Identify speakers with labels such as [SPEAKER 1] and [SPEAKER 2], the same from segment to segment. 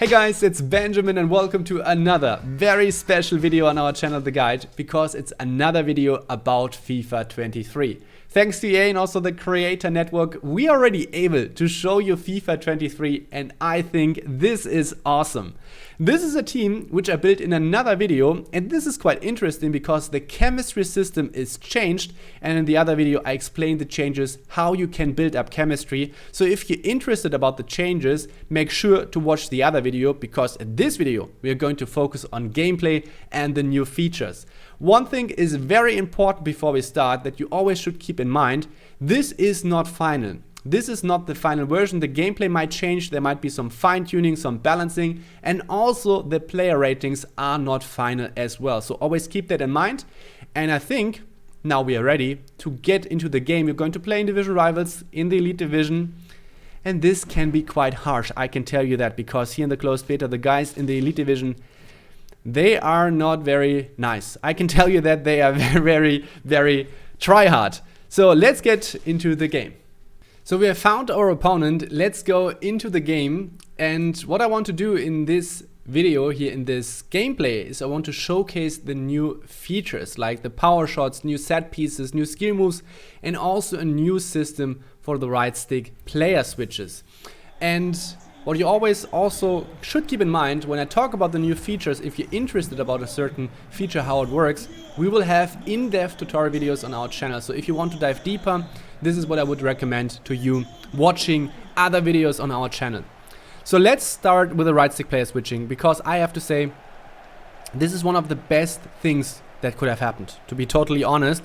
[SPEAKER 1] Hey guys, it's Benjamin and welcome to another very special video on our channel The Guide, because it's another video about FIFA 23. Thanks to EA and also the Creator Network, we are already able to show you FIFA 23 and I think this is awesome. This is a team which I built in another video, and this is quite interesting because the chemistry system is changed, and in the other video I explained the changes, how you can build up chemistry. So if you're interested about the changes, make sure to watch the other video, because in this video we are going to focus on gameplay and the new features. One thing is very important before we start that you always should keep in mind: this is not final. This is not the final version. The gameplay might change, there might be some fine-tuning, some balancing, and also the player ratings are not final as well. So always keep that in mind. And I think now we are ready to get into the game. You're going to play in division rivals in the Elite Division. And this can be quite harsh, I can tell you that, because here in the closed beta, the guys in the Elite Division, they are not very nice. I can tell you that they are very, very try-hard. So let's get into the game. So we have found our opponent. Let's go into the game. And what I want to do in this video here, in this gameplay, is I want to showcase the new features, like the power shots, new set pieces, new skill moves, and also a new system for the right stick player switches. And what you always also should keep in mind when I talk about the new features, if you're interested about a certain feature, how it works, we will have in-depth tutorial videos on our channel. So if you want to dive deeper, this is what I would recommend to you, watching other videos on our channel. So let's start with the right stick player switching, because I have to say this is one of the best things that could have happened, to be totally honest.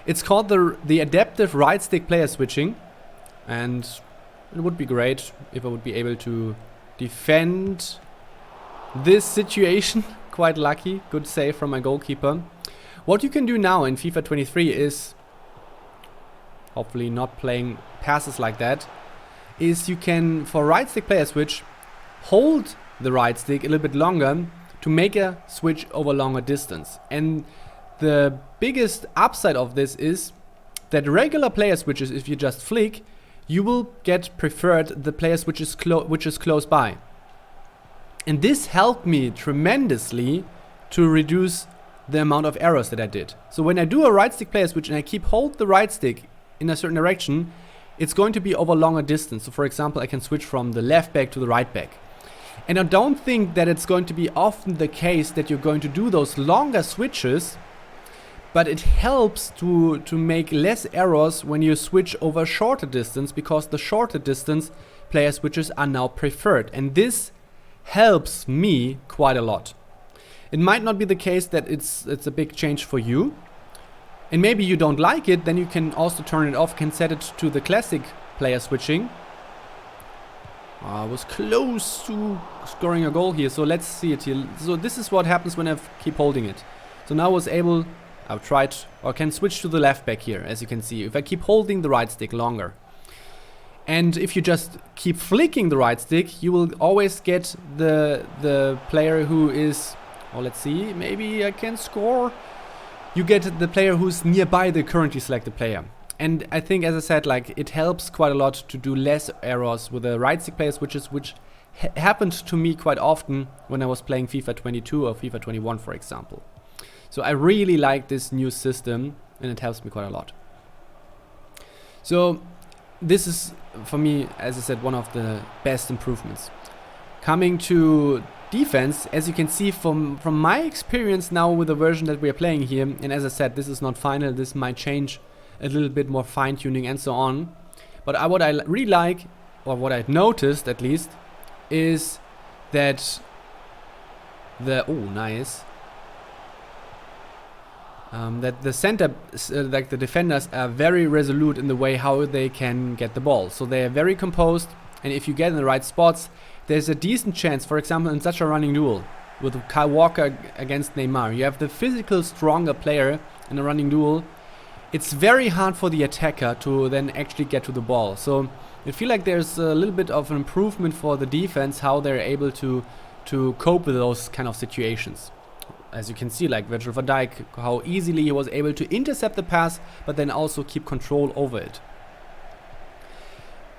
[SPEAKER 1] It's called the adaptive right stick player switching, and it would be great if I would be able to defend this situation. Quite lucky, good save from my goalkeeper. What you can do now in FIFA 23 is, hopefully not playing passes like that, is you can, for right stick player switch, hold the right stick a little bit longer to make a switch over longer distance. And the biggest upside of this is that regular player switches, if you just flick, you will get preferred the player which is close by. And this helped me tremendously to reduce the amount of errors that I did. So when I do a right stick player switch and I keep hold the right stick in a certain direction, it's going to be over longer distance. So for example, I can switch from the left back to the right back. And I don't think that it's going to be often the case that you're going to do those longer switches, but it helps to make less errors when you switch over shorter distance, because the shorter distance player switches are now preferred. And this helps me quite a lot. It might not be the case that it's a big change for you. And maybe you don't like it, then you can also turn it off, can set it to the classic player switching. I was close to scoring a goal here, so let's see it here. So this is what happens when I keep holding it. So now I've tried, or can switch to the left back here, as you can see, if I keep holding the right stick longer. And if you just keep flicking the right stick, you will always get the player who is, oh, let's see, maybe I can score. You get the player who's nearby the currently selected player. And I think, as I said, like, it helps quite a lot to do less errors with the right stick player switches, which happened to me quite often when I was playing FIFA 22 or FIFA 21, for example. So I really like this new system, and it helps me quite a lot. So this is, for me, as I said, one of the best improvements. Coming to defense, as you can see from my experience now with the version that we are playing here, and as I said, this is not final, this might change a little bit, more fine-tuning and so on. But what I really like, or what I've noticed at least, is that that the center, like the defenders, are very resolute in the way how they can get the ball. So they are very composed, and if you get in the right spots, there's a decent chance, for example, in such a running duel with Kyle Walker against Neymar, you have the physical stronger player in a running duel. It's very hard for the attacker to then actually get to the ball. So I feel like there's a little bit of an improvement for the defense, how they're able to cope with those kind of situations. As you can see, like Virgil van Dijk, how easily he was able to intercept the pass, but then also keep control over it.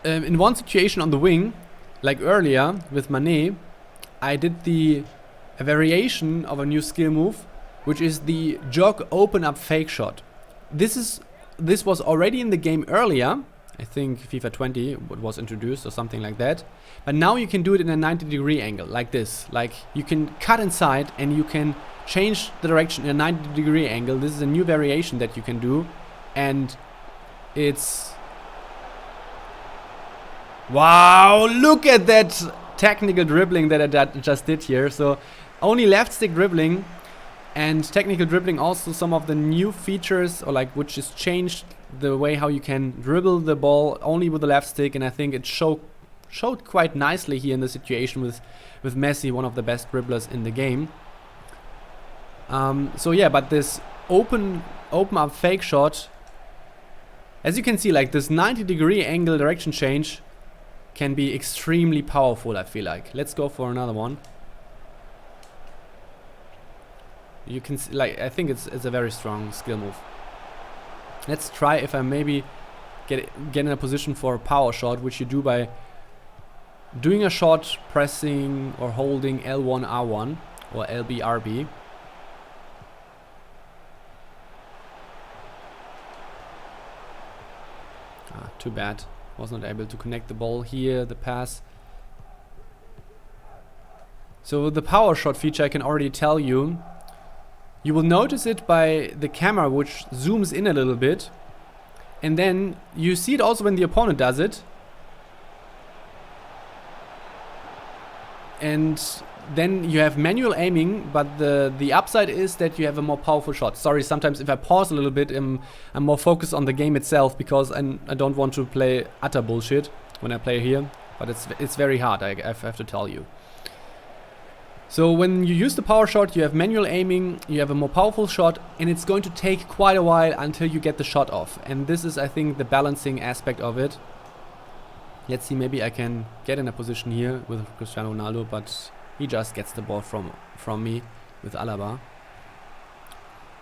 [SPEAKER 1] In one situation on the wing, like earlier with Mané, I did a variation of a new skill move, which is the jog open up fake shot. This was already in the game earlier. I think FIFA 20 was introduced or something like that. But now you can do it in a 90-degree angle, like this. Like you can cut inside and you can change the direction in a 90-degree angle. This is a new variation that you can do. And it's... Wow, look at that technical dribbling that I just did here. So only left stick dribbling and technical dribbling, also some of the new features, or like which is changed the way how you can dribble the ball only with the left stick. And I think it showed quite nicely here in the situation with Messi, one of the best dribblers in the game. So yeah, but this open up fake shot, as you can see, like this 90-degree angle direction change can be extremely powerful, I feel like. Let's go for another one. You can see, like, I think it's a very strong skill move. Let's try if I maybe get in a position for a power shot, which you do by doing a shot, pressing or holding L1 R1 or LB RB. Too bad. Was not able to connect the ball here, the pass. So the power shot feature, I can already tell you. You will notice it by the camera, which zooms in a little bit. And then you see it also when the opponent does it. And then you have manual aiming, but the upside is that you have a more powerful shot. Sorry, sometimes if I pause a little bit, I'm more focused on the game itself, because I don't want to play utter bullshit when I play here. But it's very hard, I have to tell you. So when you use the power shot, you have manual aiming, you have a more powerful shot, and it's going to take quite a while until you get the shot off. And this is, I think, the balancing aspect of it. Let's see, maybe I can get in a position here with Cristiano Ronaldo, but he just gets the ball from me with Alaba.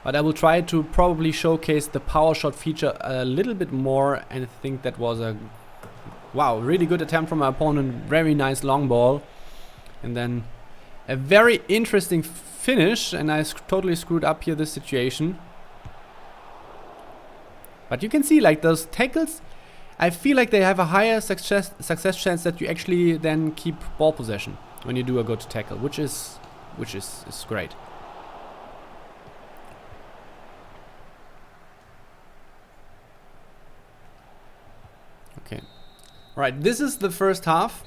[SPEAKER 1] But I will try to probably showcase the power shot feature a little bit more, and I think that was a really good attempt from my opponent. Very nice long ball, and then a very interesting finish, and I totally screwed up here this situation. But you can see, like, those tackles, I feel like they have a higher success chance that you actually then keep ball possession when you do a good tackle, which is great. Okay. Right, this is the first half.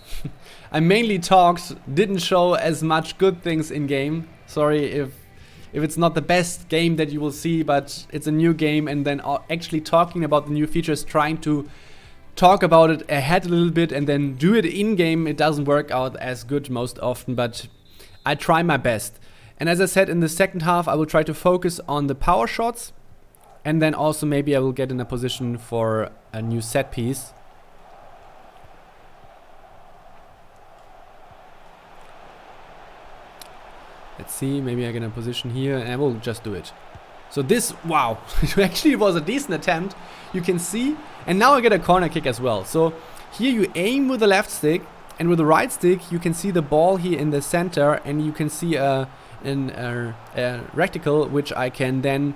[SPEAKER 1] I mainly talked, didn't show as much good things in game. Sorry if it's not the best game that you will see, but it's a new game, and then actually talking about the new features, trying to talk about it ahead a little bit and then do it in game, it doesn't work out as good most often, but I try my best. And as I said, in the second half I will try to focus on the power shots, and then also maybe I will get in a position for a new set piece. Let's see, maybe I get in a position here and I will just do it. So this, wow, actually it was a decent attempt, you can see. And now I get a corner kick as well. So here you aim with the left stick, and with the right stick you can see the ball here in the center, and you can see a reticle, which I can then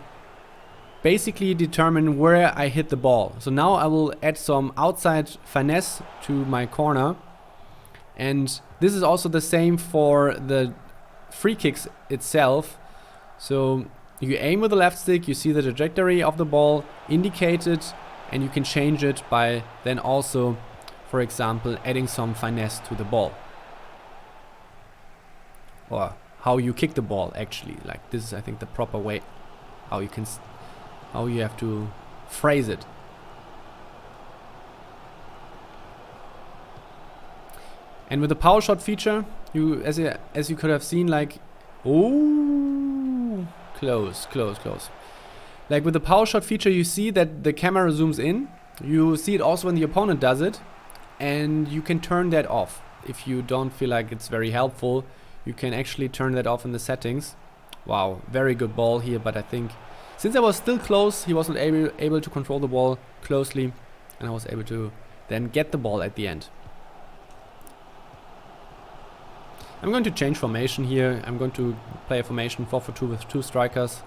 [SPEAKER 1] basically determine where I hit the ball. So now I will add some outside finesse to my corner. And this is also the same for the free kicks itself. So you aim with the left stick, you see the trajectory of the ball indicated, and you can change it by then also, for example, adding some finesse to the ball. Or how you kick the ball, actually. Like, this is, I think, the proper way how you have to phrase it. And with the power shot feature, as you could have seen, like, oh, close. Like with the power shot feature, you see that the camera zooms in. You see it also when the opponent does it, and you can turn that off. If you don't feel like it's very helpful, you can actually turn that off in the settings. Wow, very good ball here, but I think since I was still close, he wasn't able to control the ball closely, and I was able to then get the ball at the end. I'm going to change formation here. I'm going to play a formation 4-4-2 with 2 strikers.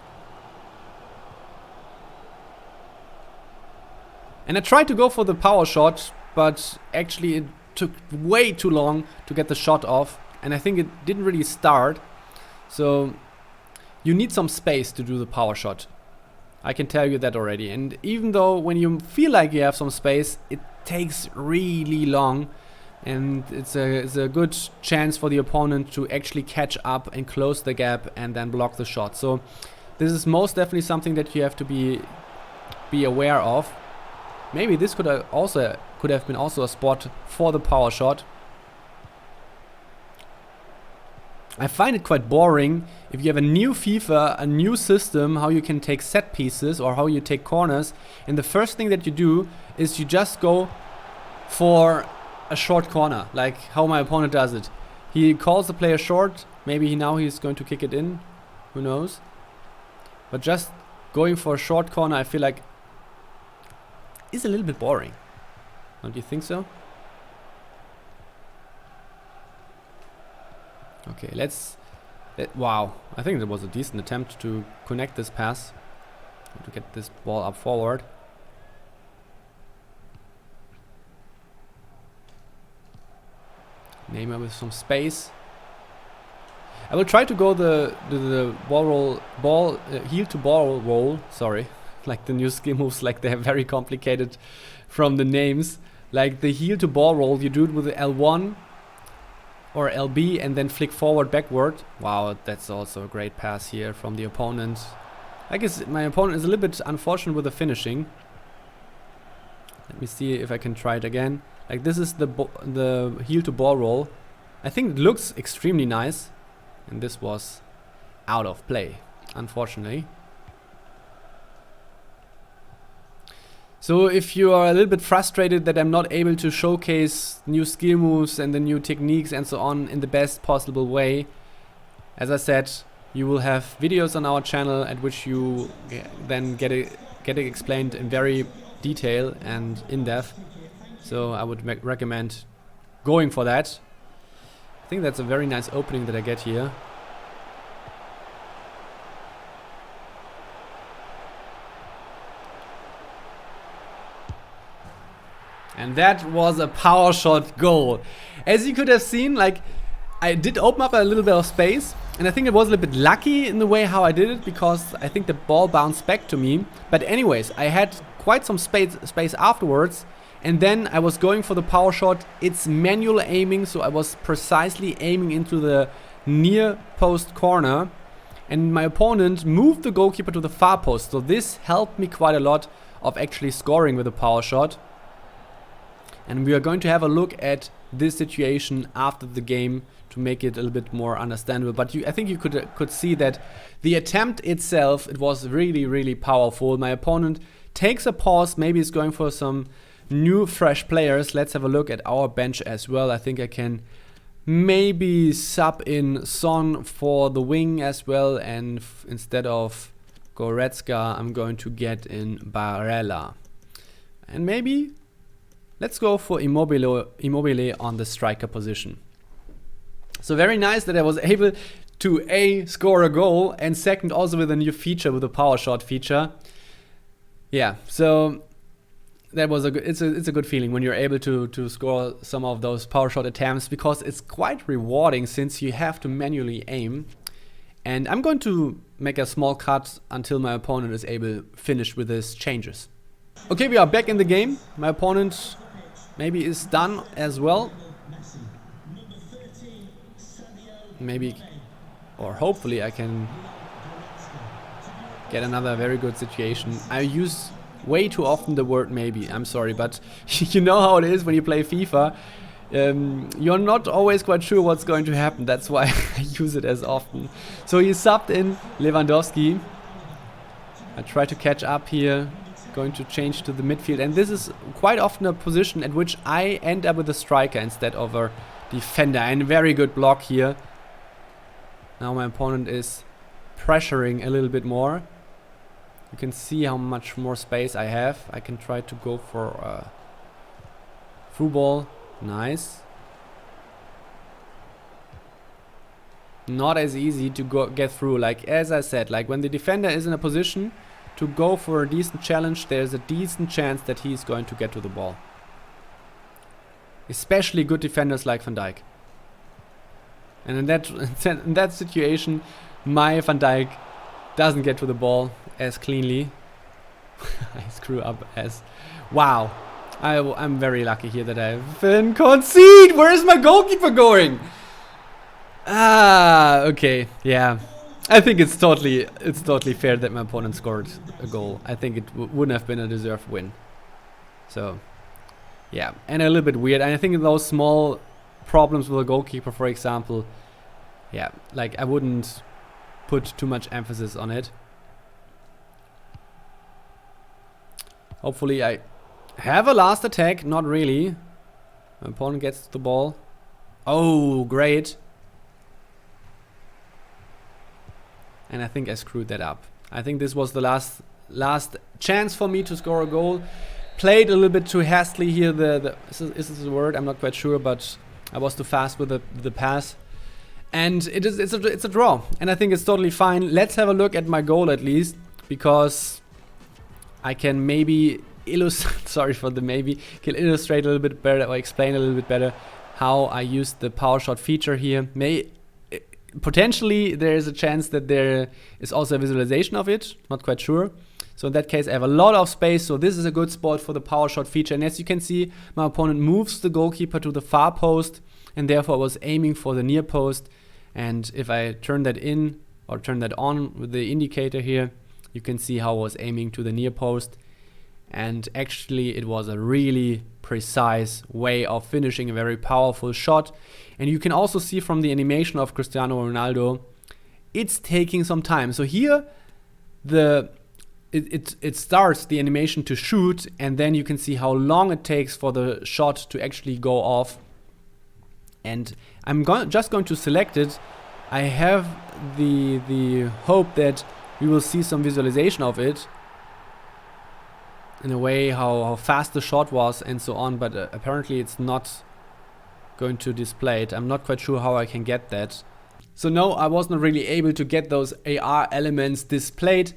[SPEAKER 1] And I tried to go for the power shot, but actually it took way too long to get the shot off. And I think it didn't really start. So you need some space to do the power shot. I can tell you that already. And even though when you feel like you have some space, it takes really long. And it's a good chance for the opponent to actually catch up and close the gap and then block the shot. So this is most definitely something that you have to be aware of. Maybe this could have been also a spot for the power shot. I find it quite boring if you have a new FIFA, a new system, how you can take set pieces or how you take corners, and the first thing that you do is you just go for a short corner, like how my opponent does it. He calls the player short, maybe now he's going to kick it in, who knows. But just going for a short corner, I feel like is a little bit boring. Don't you think so? Okay, wow, I think that was a decent attempt to connect this pass, to get this ball up forward. Neymar with some space. I will try to go the heel to ball roll. Sorry, like the new skill moves, like they're very complicated from the names. Like the heel to ball roll, you do it with the L1 or LB and then flick forward backward. Wow, that's also a great pass here from the opponent. I guess my opponent is a little bit unfortunate with the finishing. Let me see if I can try it again. Like this is the heel to ball roll. I think it looks extremely nice, and this was out of play, unfortunately. So if you are a little bit frustrated that I'm not able to showcase new skill moves and the new techniques and so on in the best possible way, as I said, you will have videos on our channel at which you then get it explained in very detail and in depth. So I would recommend going for that. I think that's a very nice opening that I get here. And that was a power shot goal. As you could have seen, like I did open up a little bit of space, and I think it was a little bit lucky in the way how I did it, because I think the ball bounced back to me. But anyways, I had quite some space afterwards, and then I was going for the power shot. It's manual aiming, so I was precisely aiming into the near post corner, and my opponent moved the goalkeeper to the far post. So this helped me quite a lot of actually scoring with a power shot. And we are going to have a look at this situation after the game to make it a little bit more understandable. But I think you could see that the attempt itself, it was really, really powerful. My opponent takes a pause, maybe he's going for some new fresh players. Let's have a look at our bench as well. I think I can maybe sub in Son for the wing as well, and instead of Goretzka, I'm going to get in Barella. And maybe let's go for Immobile on the striker position. So very nice that I was able to A, score a goal, and second also with a new feature, with a power shot feature. Yeah, so that was it's a good feeling when you're able to score some of those power shot attempts, because it's quite rewarding since you have to manually aim. And I'm going to make a small cut until my opponent is able to finish with his changes. Okay, we are back in the game. My opponent maybe is done as well. Maybe, or hopefully I can get another very good situation. I use way too often the word maybe, I'm sorry, but you know how it is when you play FIFA. You're not always quite sure what's going to happen. That's why I use it as often. So he subbed in Lewandowski. I try to catch up here. Going to change to the midfield, and this is quite often a position at which I end up with a striker instead of a defender, and very good block here. Now my opponent is pressuring a little bit more. You can see how much more space I have. I can try to go for a through ball. Nice. not as easy to get through. Like as I said, like when the defender is in a position to go for a decent challenge, there's a decent chance that he's going to get to the ball. Especially good defenders like Van Dijk. And in that situation, my Van Dijk doesn't get to the ball as cleanly. I screw up as... Wow. I'm very lucky here that I didn't concede. Where is my goalkeeper going? Ah, okay. Yeah. I think it's totally fair that my opponent scored a goal. I think it wouldn't have been a deserved win. So, yeah. And a little bit weird. And I think those small problems with a goalkeeper, for example, yeah, like I wouldn't put too much emphasis on it. Hopefully I have a last attack. Not really. My opponent gets the ball. Oh, great. And I think I screwed that up. I think this was the last chance for me to score a goal. Played a little bit too hastily here. Is this the word? I'm not quite sure, but I was too fast with the pass. And it's a draw. And I think it's totally fine. Let's have a look at my goal at least, because I can maybe illustrate, sorry for the maybe, can illustrate a little bit better or explain a little bit better how I used the power shot feature here. Potentially there is a chance that there is also a visualization of it, not quite sure. So in that case I have a lot of space, so this is a good spot for the power shot feature. And as you can see, my opponent moves the goalkeeper to the far post, and therefore I was aiming for the near post. And if I turn that in or turn that on with the indicator here, you can see how I was aiming to the near post. And actually it was a really precise way of finishing a very powerful shot. And you can also see from the animation of Cristiano Ronaldo, it's taking some time. So here it starts the animation to shoot, and then you can see how long it takes for the shot to actually go off. And I'm just going to select it. I have the hope that we will see some visualization of it, in a way how fast the shot was and so on, but apparently it's not going to display it. I'm not quite sure how I can get that. So no, I was not really able to get those AR elements displayed.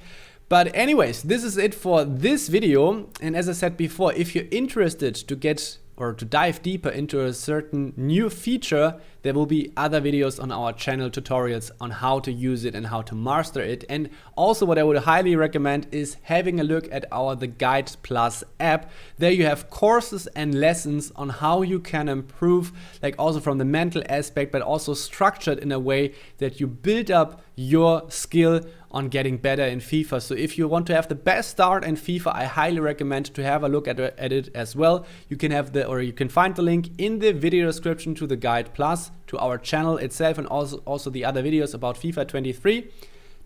[SPEAKER 1] But anyways, this is it for this video. And as I said before, if you're interested to get or to dive deeper into a certain new feature, there will be other videos on our channel, tutorials on how to use it and how to master it. And also what I would highly recommend is having a look at our The Guide Plus app. There you have courses and lessons on how you can improve, like also from the mental aspect, but also structured in a way that you build up your skill on getting better in FIFA. So if you want to have the best start in FIFA, I highly recommend to have a look at it as well. You can you can find the link in the video description to the Guide Plus, to our channel itself, and also the other videos about FIFA 23.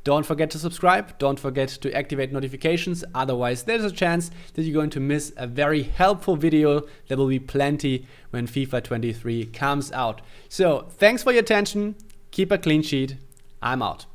[SPEAKER 1] Don't forget to subscribe, don't forget to activate notifications, otherwise there's a chance that you're going to miss a very helpful video. There will be plenty when FIFA 23 comes out. So thanks for your attention, keep a clean sheet, I'm out.